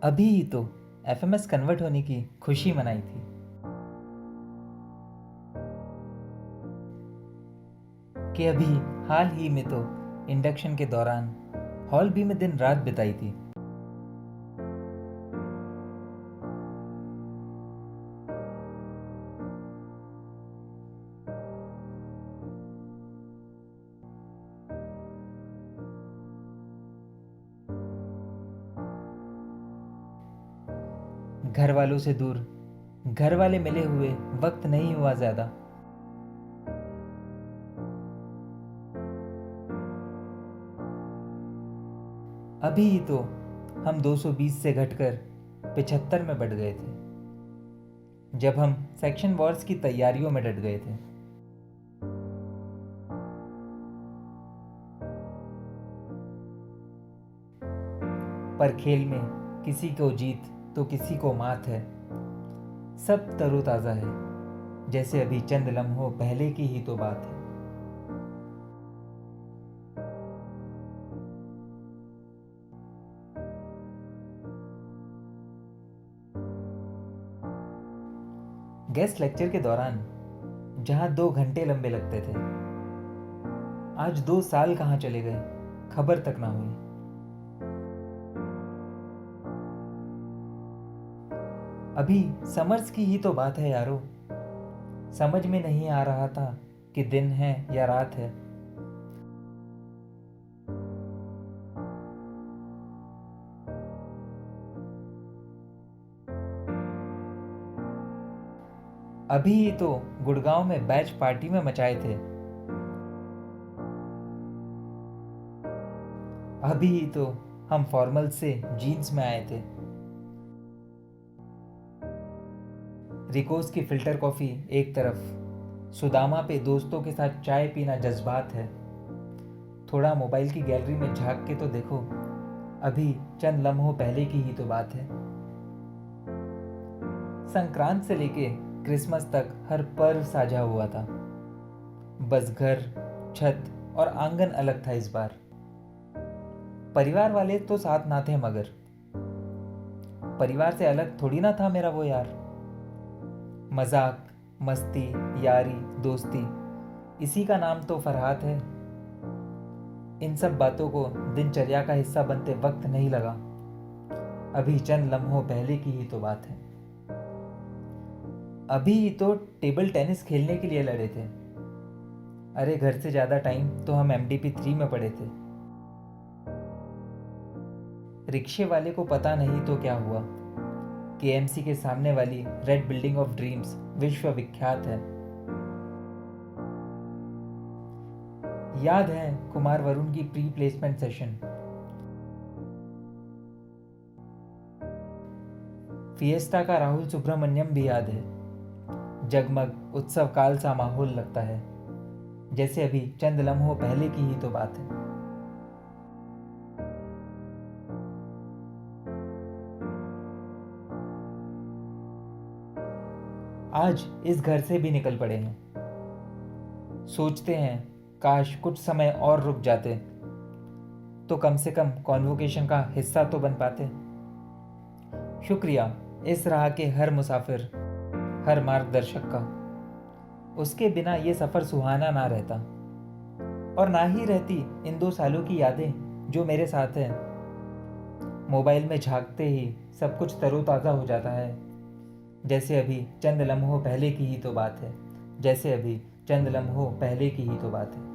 अभी ही तो FMS convert होने की खुशी मनाई थी कि अभी हाल ही में तो इंडक्शन के दौरान हॉल भी में दिन रात बिताई थी। घर वालों से दूर घर वाले मिले हुए वक्त नहीं हुआ ज्यादा। अभी ही तो हम 220 से घटकर 75 में बढ़ गए थे जब हम सेक्शन वॉर्स की तैयारियों में डट गए थे। पर खेल में किसी को जीत तो किसी को मात है। सब तरोताज़ा है जैसे अभी चंद लम्हों पहले की ही तो बात है। गेस्ट लेक्चर के दौरान जहां 2 घंटे लंबे लगते थे, आज 2 साल कहाँ चले गए खबर तक ना हुई। अभी समर्स की ही तो बात है यारो। समझ में नहीं आ रहा था कि दिन है या रात है। अभी ही तो गुड़गांव में बैच पार्टी में मचाए थे। अभी ही तो हम फॉर्मल से जीन्स में आए थे। रिकोस की फिल्टर कॉफ़ी एक तरफ, सुदामा पे दोस्तों के साथ चाय पीना जज्बात है। थोड़ा मोबाइल की गैलरी में झांक के तो देखो, अभी चंद लम्हों पहले की ही तो बात है। संक्रांत से लेके क्रिसमस तक हर पर्व साझा हुआ था। बस घर, छत और आंगन अलग था इस बार। परिवार वाले तो साथ ना थे मगर परिवार से अलग थोड़ी ना था मेरा वो यार। मजाक, मस्ती, यारी, दोस्ती, इसी का नाम तो फरहात है। इन सब बातों को दिनचर्या का हिस्सा बनते वक्त नहीं लगा। अभी चंद लम्हों पहले की ही तो बात है। अभी ही तो टेबल टेनिस खेलने के लिए लड़े थे। अरे घर से ज़्यादा टाइम तो हम MDP 3 में पड़े थे। रिक्शे वाले को पता नहीं तो क्या हुआ, KMC के सामने वाली रेड बिल्डिंग ऑफ ड्रीम्स विश्व विख्यात है। याद है कुमार वरुण की प्री प्लेसमेंट सेशन। फिएस्टा का राहुल सुब्रमण्यम भी याद है। जगमग उत्सव काल सा माहौल लगता है जैसे अभी चंद लम्हों पहले की ही तो बात है। आज इस घर से भी निकल पड़े हैं। सोचते हैं काश कुछ समय और रुक जाते तो कम से कम कॉन्वोकेशन का हिस्सा तो बन पाते। शुक्रिया इस राह के हर मुसाफिर, हर मार्गदर्शक का। उसके बिना ये सफ़र सुहाना ना रहता और ना ही रहती इन 2 सालों की यादें जो मेरे साथ हैं। मोबाइल में झांकते ही सब कुछ तरोताज़ा हो जाता है जैसे अभी चंद लम्हों पहले की ही तो बात है। जैसे अभी चंद लम्हों पहले की ही तो बात है।